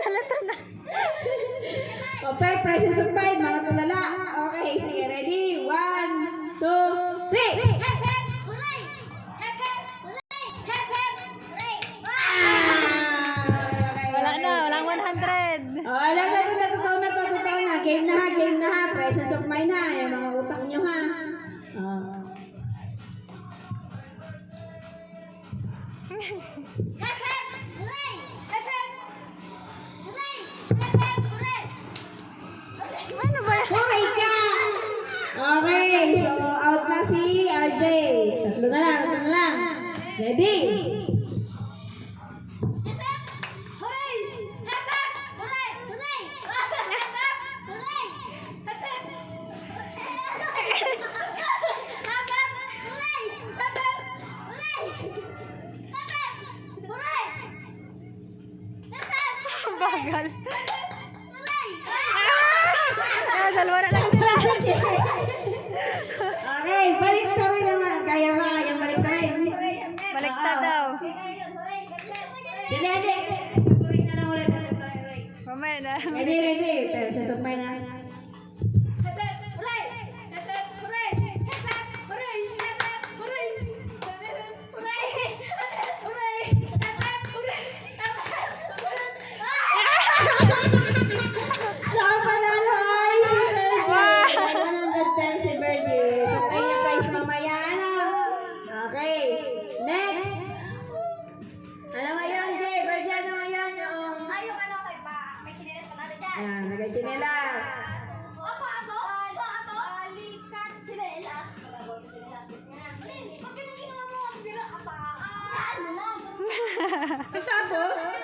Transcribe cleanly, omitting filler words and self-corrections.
Nalata na. Okay, prices of five, mga tulala. Okay, sige, ready? 1, 2, 3! Wala na, walang 100. Oh, alam na ito, totoo na. Game na ha. Presence of mind ha. Yung mga utak nyo ha. Oh. Ano ba yan? Okay ka! Okay, so out na si RJ. Tatlo na lang. Ready? Bagal. Dalawa na lang sila. Okay, balik ka rin naman. Kaya balik ka rin. Baliktad daw. Hindi. Tuloy na lang ulit. Mamaya na. Ready. Pero sasapay na. Saan panalo ay si Virgie? 110 si Virgie. Sapay niya prize mamaya na. Okay. Next. Ano nga yan, Jay? Virgie, ano nga yan? Ayan, nagay-chinelas. Tapos?